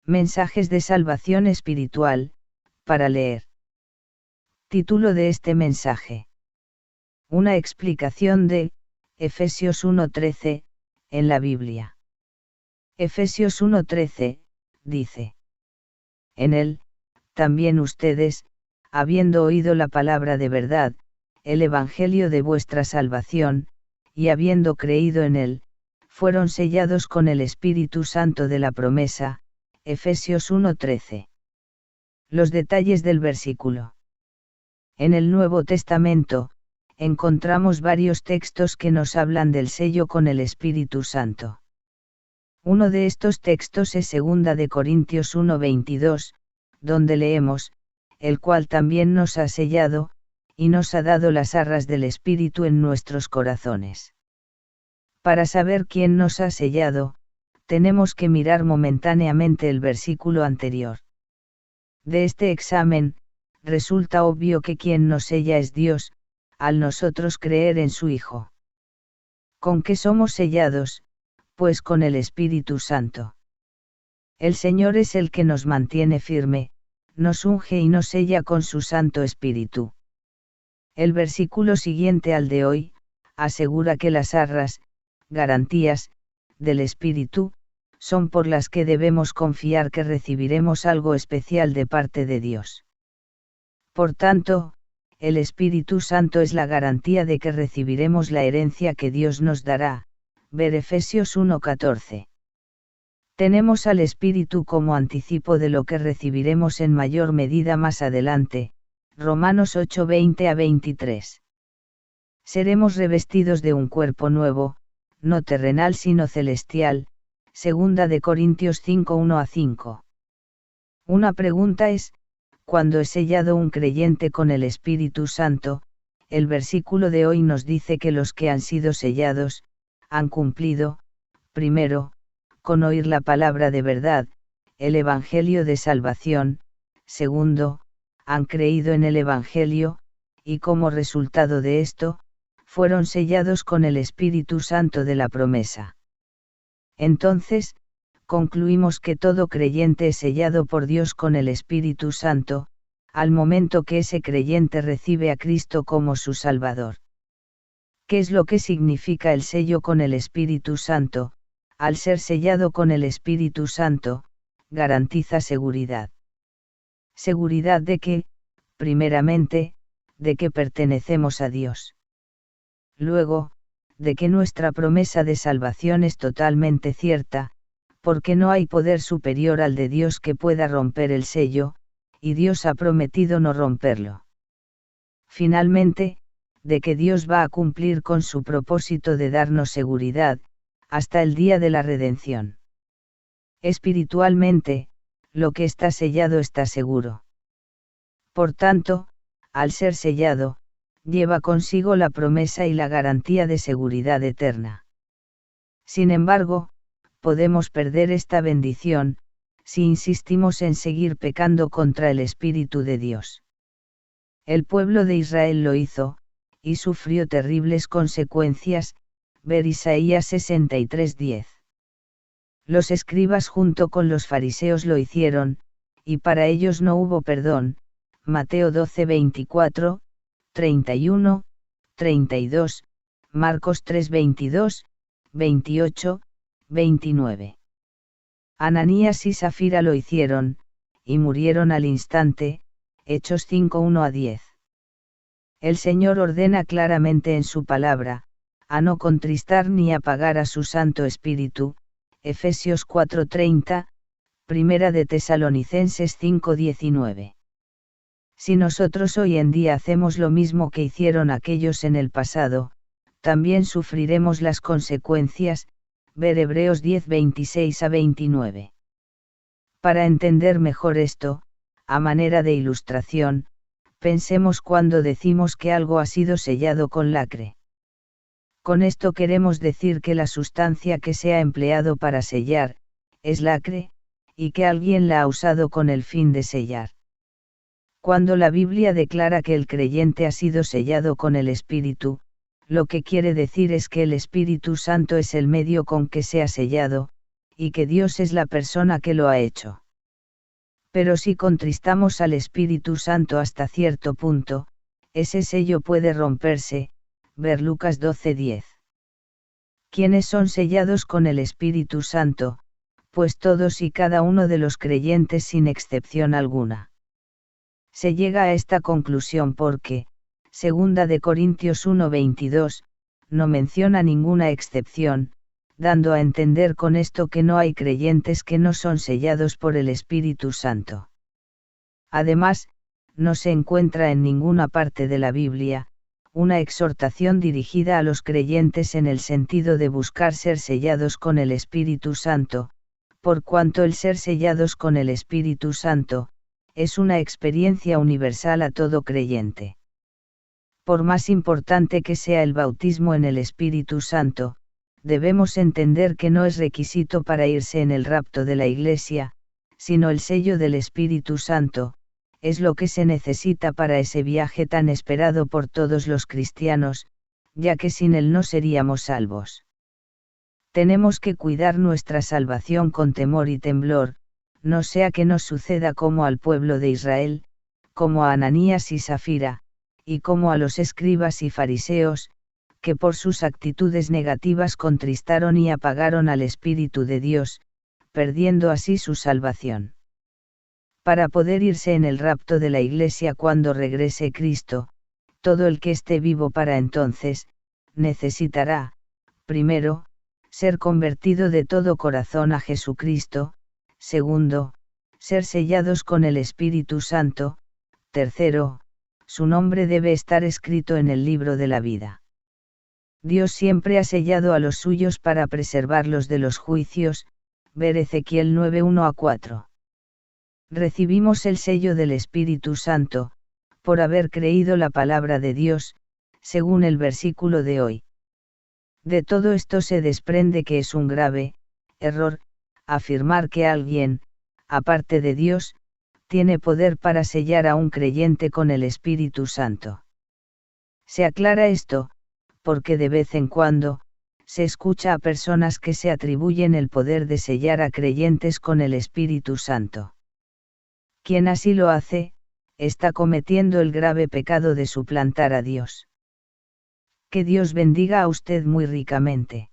Mensajes de salvación espiritual, para leer. Título de este mensaje. Una explicación de Efesios 1:13, en la Biblia. Efesios 1:13, dice: En él, también ustedes, habiendo oído la palabra de verdad, el evangelio de vuestra salvación, y habiendo creído en él, fueron sellados con el Espíritu Santo de la promesa. Efesios 1:13. Los detalles del versículo. En el Nuevo Testamento, encontramos varios textos que nos hablan del sello con el Espíritu Santo. Uno de estos textos es 2 de Corintios 1:22, donde leemos, el cual también nos ha sellado, y nos ha dado las arras del Espíritu en nuestros corazones. Para saber quién nos ha sellado, tenemos que mirar momentáneamente el versículo anterior. De este examen, resulta obvio que quien nos sella es Dios, al nosotros creer en su Hijo. ¿Con qué somos sellados? Pues con el Espíritu Santo. El Señor es el que nos mantiene firme, nos unge y nos sella con su Santo Espíritu. El versículo siguiente al de hoy, asegura que las arras, garantías, del Espíritu, son por las que debemos confiar que recibiremos algo especial de parte de Dios. Por tanto, el Espíritu Santo es la garantía de que recibiremos la herencia que Dios nos dará, ver Efesios 1:14. Tenemos al Espíritu como anticipo de lo que recibiremos en mayor medida más adelante, Romanos 8:20-23. Seremos revestidos de un cuerpo nuevo, no terrenal sino celestial, 2 de Corintios 5:1-5. Una pregunta es, ¿cuándo es sellado un creyente con el Espíritu Santo? El versículo de hoy nos dice que los que han sido sellados, han cumplido, primero, con oír la palabra de verdad, el Evangelio de salvación, segundo, han creído en el Evangelio, y como resultado de esto, fueron sellados con el Espíritu Santo de la promesa. Entonces, concluimos que todo creyente es sellado por Dios con el Espíritu Santo, al momento que ese creyente recibe a Cristo como su Salvador. ¿Qué es lo que significa el sello con el Espíritu Santo? Al ser sellado con el Espíritu Santo, garantiza seguridad. Seguridad de que, primeramente, de que pertenecemos a Dios. Luego, de que nuestra promesa de salvación es totalmente cierta, porque no hay poder superior al de Dios que pueda romper el sello, y Dios ha prometido no romperlo. Finalmente, de que Dios va a cumplir con su propósito de darnos seguridad, hasta el día de la redención. Espiritualmente, lo que está sellado está seguro. Por tanto, al ser sellado, lleva consigo la promesa y la garantía de seguridad eterna. Sin embargo, podemos perder esta bendición, si insistimos en seguir pecando contra el Espíritu de Dios. El pueblo de Israel lo hizo, y sufrió terribles consecuencias, ver Isaías 63:10. Los escribas junto con los fariseos lo hicieron, y para ellos no hubo perdón, Mateo 12:24, 31, 32, Marcos 3:22, 28, 29. Ananías y Safira lo hicieron, y murieron al instante, Hechos 5:1-10. El Señor ordena claramente en su palabra, a no contristar ni apagar a su Santo Espíritu, Efesios 4:30, Primera de Tesalonicenses 5:19. Si nosotros hoy en día hacemos lo mismo que hicieron aquellos en el pasado, también sufriremos las consecuencias, ver Hebreos 10:26-29. Para entender mejor esto, a manera de ilustración, pensemos cuando decimos que algo ha sido sellado con lacre. Con esto queremos decir que la sustancia que se ha empleado para sellar, es lacre, y que alguien la ha usado con el fin de sellar. Cuando la Biblia declara que el creyente ha sido sellado con el Espíritu, lo que quiere decir es que el Espíritu Santo es el medio con que se ha sellado, y que Dios es la persona que lo ha hecho. Pero si contristamos al Espíritu Santo hasta cierto punto, ese sello puede romperse, ver Lucas 12:10. ¿Quiénes son sellados con el Espíritu Santo? Pues todos y cada uno de los creyentes sin excepción alguna. Se llega a esta conclusión porque, 2 de Corintios 1:22, no menciona ninguna excepción, dando a entender con esto que no hay creyentes que no son sellados por el Espíritu Santo. Además, no se encuentra en ninguna parte de la Biblia, una exhortación dirigida a los creyentes en el sentido de buscar ser sellados con el Espíritu Santo, por cuanto el ser sellados con el Espíritu Santo, es una experiencia universal a todo creyente. Por más importante que sea el bautismo en el Espíritu Santo, debemos entender que no es requisito para irse en el rapto de la Iglesia, sino el sello del Espíritu Santo, es lo que se necesita para ese viaje tan esperado por todos los cristianos, ya que sin él no seríamos salvos. Tenemos que cuidar nuestra salvación con temor y temblor, no sea que nos suceda como al pueblo de Israel, como a Ananías y Safira, y como a los escribas y fariseos, que por sus actitudes negativas contristaron y apagaron al Espíritu de Dios, perdiendo así su salvación. Para poder irse en el rapto de la Iglesia cuando regrese Cristo, todo el que esté vivo para entonces, necesitará, primero, ser convertido de todo corazón a Jesucristo, segundo, ser sellados con el Espíritu Santo, tercero, su nombre debe estar escrito en el libro de la vida. Dios siempre ha sellado a los suyos para preservarlos de los juicios, ver Ezequiel 9:1-4. Recibimos el sello del Espíritu Santo, por haber creído la palabra de Dios, según el versículo de hoy. De todo esto se desprende que es un grave error afirmar que alguien, aparte de Dios, tiene poder para sellar a un creyente con el Espíritu Santo. Se aclara esto, porque de vez en cuando, se escucha a personas que se atribuyen el poder de sellar a creyentes con el Espíritu Santo. Quien así lo hace, está cometiendo el grave pecado de suplantar a Dios. Que Dios bendiga a usted muy ricamente.